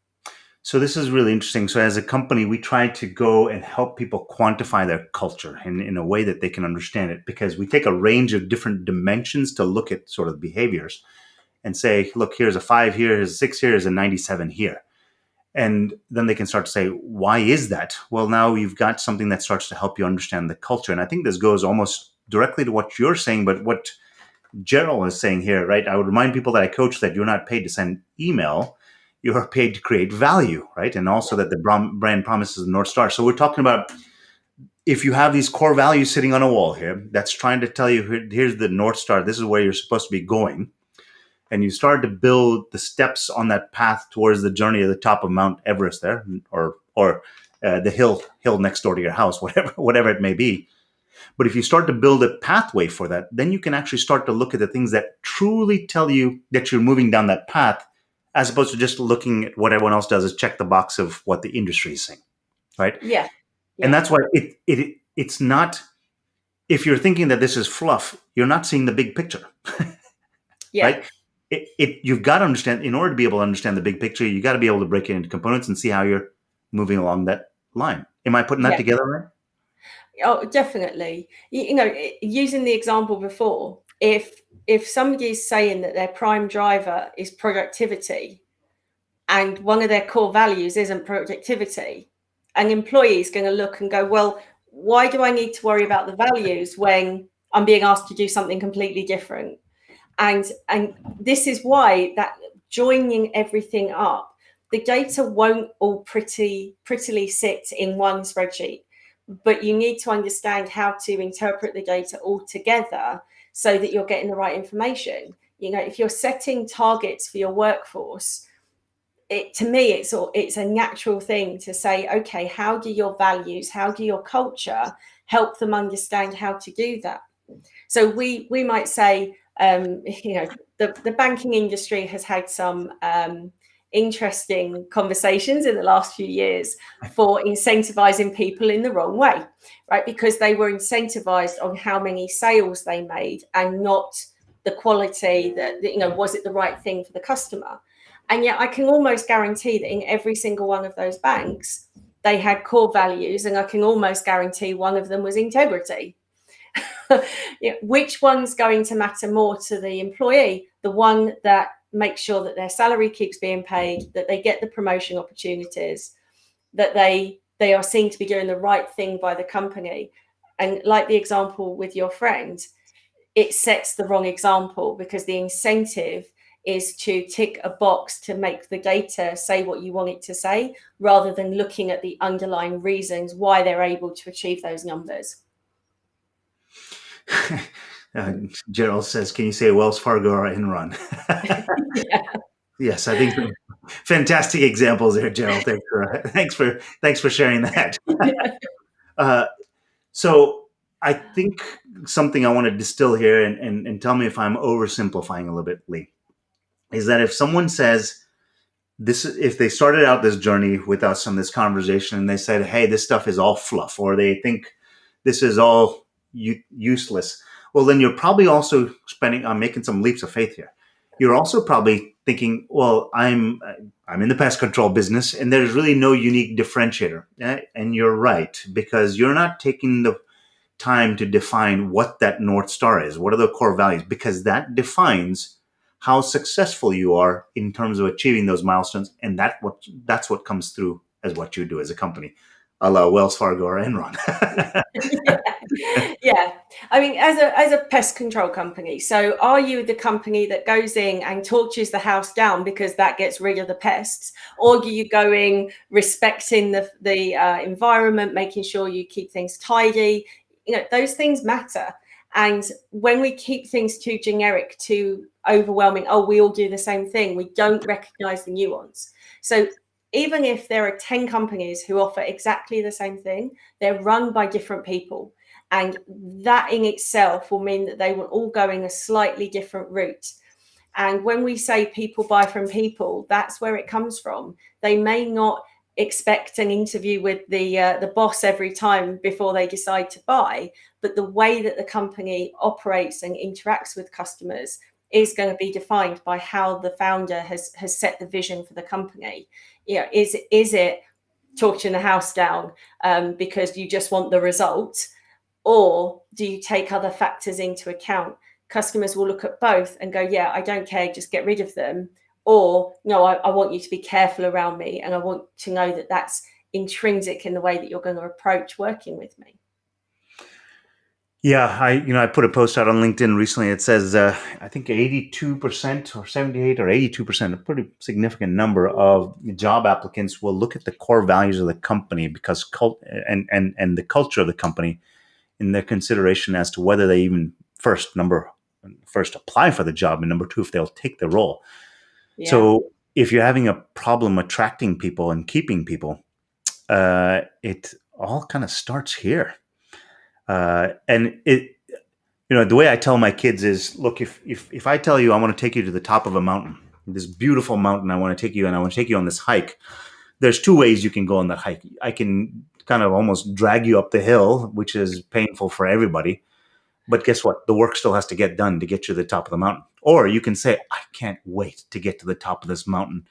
So this is really interesting. So as a company, we try to go and help people quantify their culture in a way that they can understand it, because we take a range of different dimensions to look at sort of behaviors and say, look, here's a 5 here, here's a 6 here, here's a 97 here. And then they can start to say, why is that? Well, now you've got something that starts to help you understand the culture. And I think this goes almost directly to what you're saying, but what Gerald is saying here, right? I would remind people that I coach that you're not paid to send email. You are paid to create value, right? And also that the brand promises the North Star. So we're talking about, if you have these core values sitting on a wall here, that's trying to tell you, here's the North Star. This is where you're supposed to be going. And you start to build the steps on that path towards the journey to the top of Mount Everest there, or the hill next door to your house, whatever it may be. But if you start to build a pathway for that, then you can actually start to look at the things that truly tell you that you're moving down that path, as opposed to just looking at what everyone else does is check the box of what the industry is saying, right? Yeah. And that's why it's not if you're thinking that this is fluff, you're not seeing the big picture, Yeah, right? You've got to understand, in order to be able to understand the big picture, you got to be able to break it into components and see how you're moving along that line. Am I putting that yeah. together right? Oh, definitely. Using the example before, if somebody is saying that their prime driver is productivity and one of their core values isn't productivity, an employee is going to look and go, well, why do I need to worry about the values when I'm being asked to do something completely different? And this is why that joining everything up, the data won't all prettily sit in one spreadsheet, but you need to understand how to interpret the data all together so that you're getting the right information. If you're setting targets for your workforce, to me it's a natural thing to say, okay, how do your values, how do your culture help them understand how to do that? So we might say, the banking industry has had some interesting conversations in the last few years for incentivizing people in the wrong way, right? Because they were incentivized on how many sales they made and not the quality that, was it the right thing for the customer? And yet I can almost guarantee that in every single one of those banks, they had core values, and I can almost guarantee one of them was integrity. Which one's going to matter more to the employee? The one that makes sure that their salary keeps being paid, that they get the promotion opportunities, that they are seen to be doing the right thing by the company. And like the example with your friend, it sets the wrong example, because the incentive is to tick a box to make the data say what you want it to say, rather than looking at the underlying reasons why they're able to achieve those numbers. Gerald says, "Can you say Wells Fargo or Enron?" Yeah. Yes, I think fantastic examples there, Gerald. Thanks for sharing that. Uh, so I think something I want to distill here, and tell me if I'm oversimplifying a little bit, Lee, is that if someone says this, if they started out this journey with us on this conversation and they said, "Hey, this stuff is all fluff," or they think this is all useless, well, then you're probably also making some leaps of faith here. You're also probably thinking, well, I'm in the pest control business, and there's really no unique differentiator. And you're right, because you're not taking the time to define what that North Star is. What are the core values? Because that defines how successful you are in terms of achieving those milestones, and that's what comes through as what you do as a company, a la Wells Fargo or Enron. Yeah. I mean, as a pest control company, so are you the company that goes in and torches the house down because that gets rid of the pests, or are you going respecting the environment, making sure you keep things tidy? Those things matter. And when we keep things too generic, too overwhelming, oh, we all do the same thing, we don't recognize the nuance. So even if there are 10 companies who offer exactly the same thing, they're run by different people. And that in itself will mean that they will all go in a slightly different route. And when we say people buy from people, that's where it comes from. They may not expect an interview with the boss every time before they decide to buy, but the way that the company operates and interacts with customers is going to be defined by how the founder has set the vision for the company. Is it torching the house down because you just want the result, or do you take other factors into account? Customers will look at both and go, yeah, I don't care, just get rid of them. Or, no, I want you to be careful around me, and I want to know that that's intrinsic in the way that you're going to approach working with me. Yeah, I put a post out on LinkedIn recently. It says I think 82% or 78 or 82%, a pretty significant number of job applicants will look at the core values of the company because and the culture of the company in their consideration as to whether they even first apply for the job, and number two, if they'll take the role. Yeah. So if you're having a problem attracting people and keeping people, it all kind of starts here. And the way I tell my kids is, look, if I tell you I want to take you to the top of a mountain, this beautiful mountain, I want to take you, and I want to take you on this hike, there's two ways you can go on that hike. I can kind of almost drag you up the hill, which is painful for everybody, But guess what? The work still has to get done to get you to the top of the mountain. Or you can say, I can't wait to get to the top of this mountain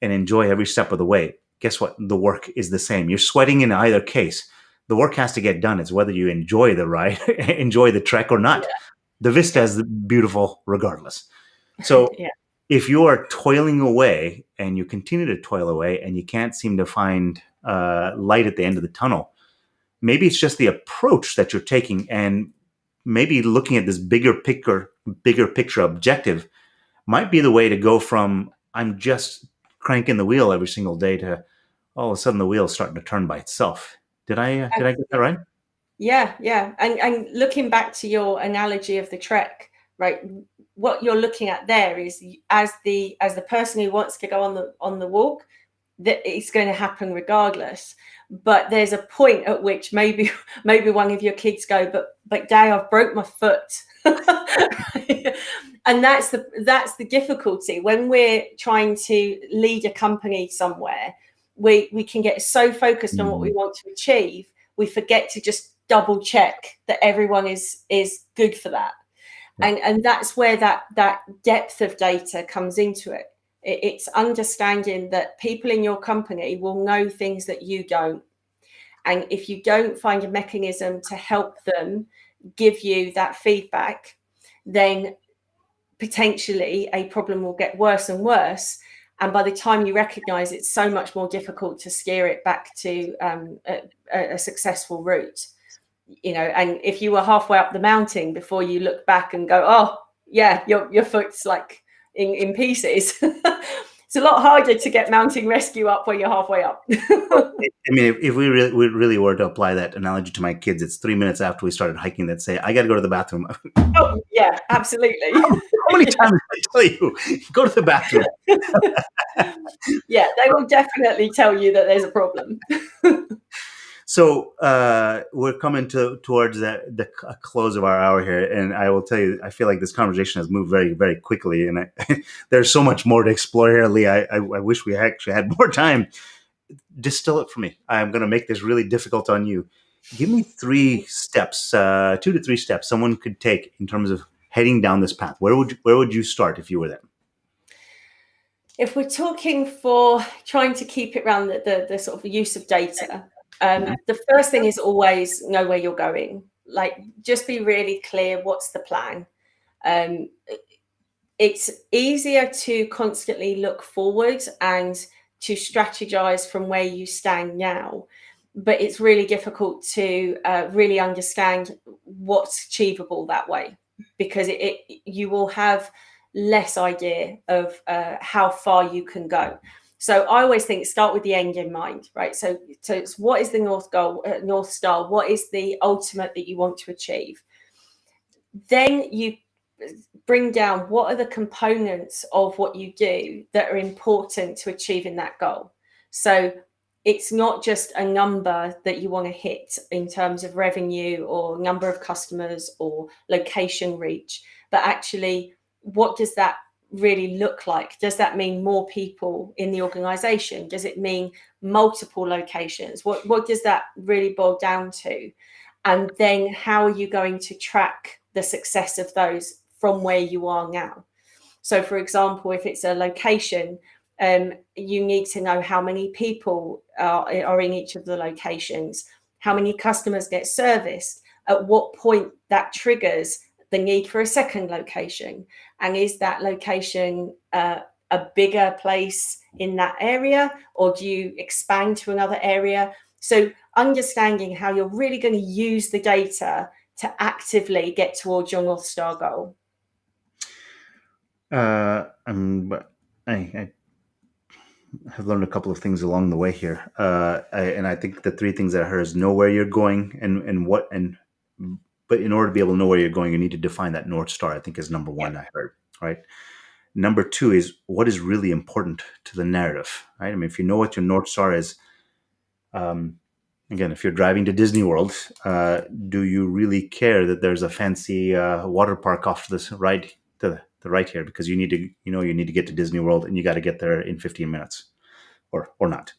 and enjoy every step of the way. Guess what? The work is the same. You're sweating in either case. The work has to get done. It's whether you enjoy the ride, enjoy the trek or not. Yeah. The vista is beautiful regardless. So Yeah. if you are toiling away and you continue to toil away and you can't seem to find light at the end of the tunnel, maybe it's just the approach that you're taking, and maybe looking at this bigger picture objective might be the way to go from I'm just cranking the wheel every single day to all of a sudden the wheel's starting to turn by itself. Did I get that right? Yeah, yeah. And looking back to your analogy of the trek, right? What you're looking at there is as the person who wants to go on the walk, that it's going to happen regardless. But there's a point at which maybe one of your kids go, but Dad, I've broke my foot. And that's the difficulty when we're trying to lead a company somewhere. We can get so focused on what we want to achieve, we forget to just double check that everyone is good for that. And that's where that depth of data comes into it. It's understanding that people in your company will know things that you don't. And if you don't find a mechanism to help them give you that feedback, then potentially a problem will get worse and worse. And by the time you recognize, it's so much more difficult to steer it back to a successful route. And if you were halfway up the mountain before you look back and go, oh yeah, your foot's like in pieces. It's a lot harder to get mountain rescue up when you're halfway up. I mean, if we really were to apply that analogy to my kids, it's 3 minutes after we started hiking that say, I got to go to the bathroom. Oh, yeah, absolutely. How many times did I tell you, go to the bathroom? Yeah, they will definitely tell you that there's a problem. So we're coming towards the close of our hour here, and I will tell you, I feel like this conversation has moved very, very quickly, and there's so much more to explore here, Lee. I wish we actually had more time. Distill it for me. I'm going to make this really difficult on you. Give me 3 steps, 2 to 3 steps someone could take in terms of heading down this path. Where would you start if you were them? If we're talking for trying to keep it around the sort of use of data, the first thing is always know where you're going. Like, just be really clear what's the plan. It's easier to constantly look forward and to strategize from where you stand now, but it's really difficult to really understand what's achievable that way, because you will have less idea of how far you can go. So I always think start with the end in mind, right? So it's what is the North Star? What is the ultimate that you want to achieve? Then you bring down what are the components of what you do that are important to achieving that goal. So it's not just a number that you want to hit in terms of revenue or number of customers or location reach, but actually, what does that really look like? Does that mean more people in the organization? Does it mean multiple locations? What does that really boil down to? And then how are you going to track the success of those from where you are now? So, for example, if it's a location, you need to know how many people are in each of the locations, how many customers get serviced, at what point that triggers the need for a second location, and is that location a bigger place in that area, or do you expand to another area? So understanding how you're really going to use the data to actively get towards your North Star goal. I have learned a couple of things along the way here, and I think the 3 things that I heard is know where you're going but in order to be able to know where you're going, you need to define that North Star, I think, is number 1. I heard, right? Number 2 is what is really important to the narrative, right? I mean, if you know what your North Star is, again, if you're driving to Disney World, do you really care that there's a fancy water park off to the right here, because you need to get to Disney World and you got to get there in 15 minutes or not.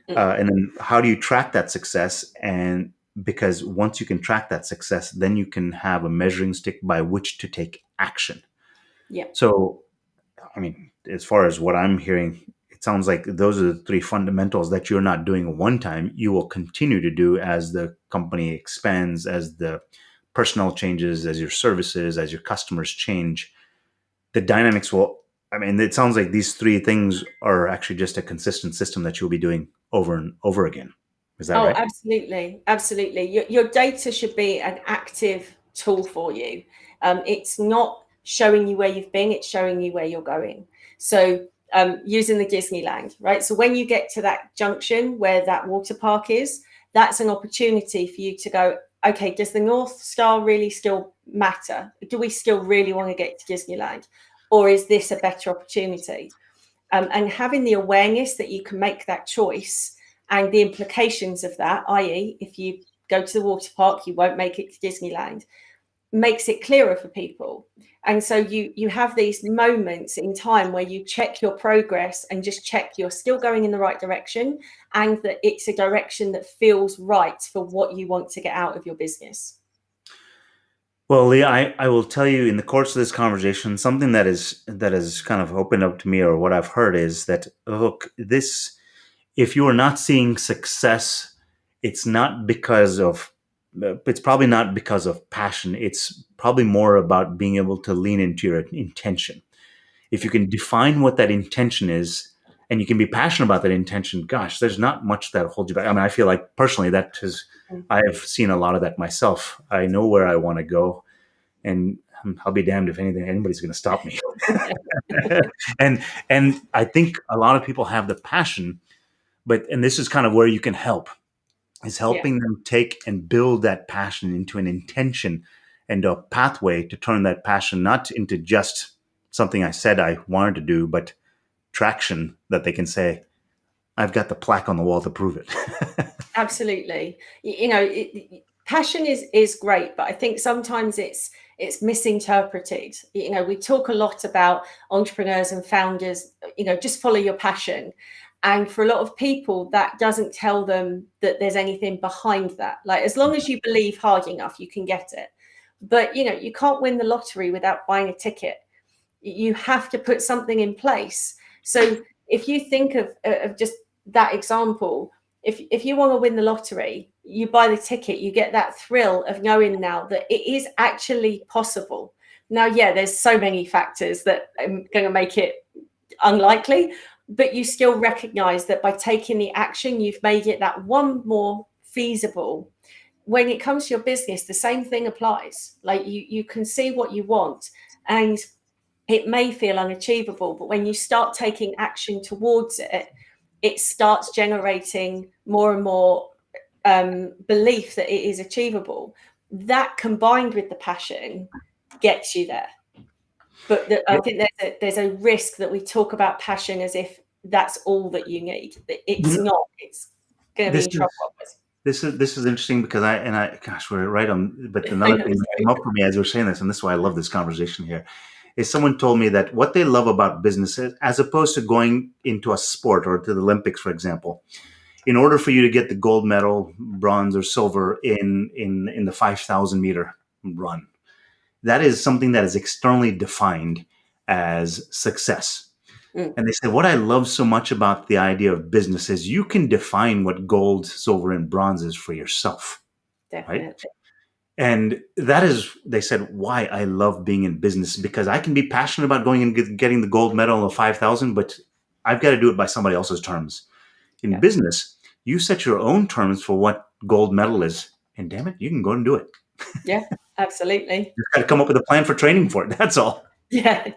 And then how do you track that success and because once you can track that success, then you can have a measuring stick by which to take action. Yeah. So, I mean, as far as what I'm hearing, it sounds like those are the three fundamentals that you're not doing one time. You will continue to do as the company expands, as the personnel changes, as your services, as your customers change. The dynamics will, I mean, it sounds like these three things are actually just a consistent system that you'll be doing over and over again. Is that Oh, right? absolutely. Absolutely. Your data should be an active tool for you. It's not showing you where you've been, it's showing you where you're going. So using the Disneyland, right? So when you get to that junction where that water park is, that's an opportunity for you to go, okay, does the North Star really still matter? Do we still really want to get to Disneyland? Or is this a better opportunity? And having the awareness that you can make that choice and the implications of that, i.e., if you go to the water park, you won't make it to Disneyland, makes it clearer for people. And so you have these moments in time where you check your progress and just check you're still going in the right direction and that it's a direction that feels right for what you want to get out of your business. Well, Lee, I will tell you in the course of this conversation, something that is kind of opened up to me, or what I've heard is that, look, this, if you are not seeing success, it's not because of, it's probably not because of passion. It's probably more about being able to lean into your intention. If you can define what that intention is, and you can be passionate about that intention, gosh, there's not much that holds you back. I mean, I feel like personally I have seen a lot of that myself. I know where I want to go, and I'll be damned if anybody's going to stop me. and and I think a lot of people have the passion, and this is kind of where you can help, is Yeah, helping them take and build that passion into an intention and a pathway to turn that passion not into just something I said I wanted to do, but traction that they can say, I've got the plaque on the wall to prove it. absolutely. Passion is great, but I think sometimes it's misinterpreted. We talk a lot about entrepreneurs and founders, just follow your passion. And for a lot of people, that doesn't tell them that there's anything behind that. Like, as long as you believe hard enough, you can get it. But, you can't win the lottery without buying a ticket. You have to put something in place. So if you think of just that example, if you want to win the lottery, you buy the ticket, you get that thrill of knowing now that it is actually possible. Now, yeah, there's so many factors that are going to make it unlikely, but you still recognize that by taking the action, you've made it that one more feasible. When it comes to your business, the same thing applies. Like, you can see what you want, and it may feel unachievable, but when you start taking action towards it, it starts generating more and more belief that it is achievable. That, combined with the passion, gets you there. But I think there's a risk that we talk about passion as if that's all that you need. It's not. It's going to be this in is trouble with. this is interesting because gosh, we're right on. But I another know, thing that sorry. came up for me as we're saying this, and this is why I love this conversation here, is someone told me that what they love about businesses, as opposed to going into a sport or to the Olympics, for example, in order for you to get the gold medal, bronze, or silver in the 5,000 meter run, that is something that is externally defined as success. Mm, And they said, what I love so much about the idea of business is you can define what gold, silver, and bronze is for yourself, right? definitely. And that is, they said, why I love being in business, because I can be passionate about going and getting the gold medal of 5,000, but I've got to do it by somebody else's terms. In Yeah. business, you set your own terms for what gold medal is, and damn it, you can go and do it. Yeah, absolutely. You've got to come up with a plan for training for it. That's all. Yeah.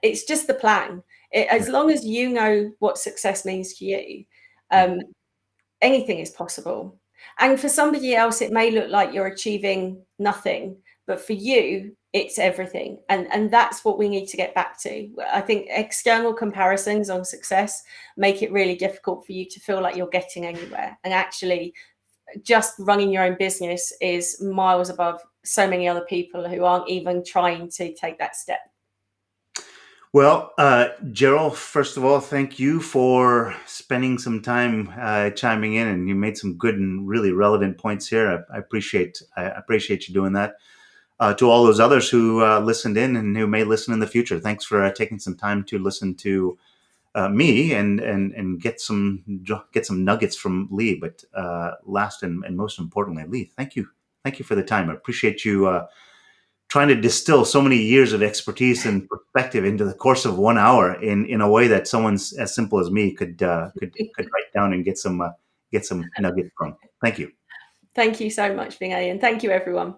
It's just the plan. As long as you know what success means to you, um, anything is possible. And for somebody else, it may look like you're achieving nothing, but for you, it's everything. And that's what we need to get back to. I think external comparisons on success make it really difficult for you to feel like you're getting anywhere. And actually, just running your own business is miles above so many other people who aren't even trying to take that step. Well, Gerald, first of all, thank you for spending some time chiming in, and you made some good and really relevant points here. I appreciate you doing that. To all those others who listened in and who may listen in the future, thanks for taking some time to listen to me and get some nuggets from Lee. But last and most importantly, Lee, thank you for the time. I appreciate you trying to distill so many years of expertise and perspective into the course of 1 hour in a way that someone's as simple as me could write down and get some nuggets from. Thank you. Thank you so much, Vinay, and thank you, everyone.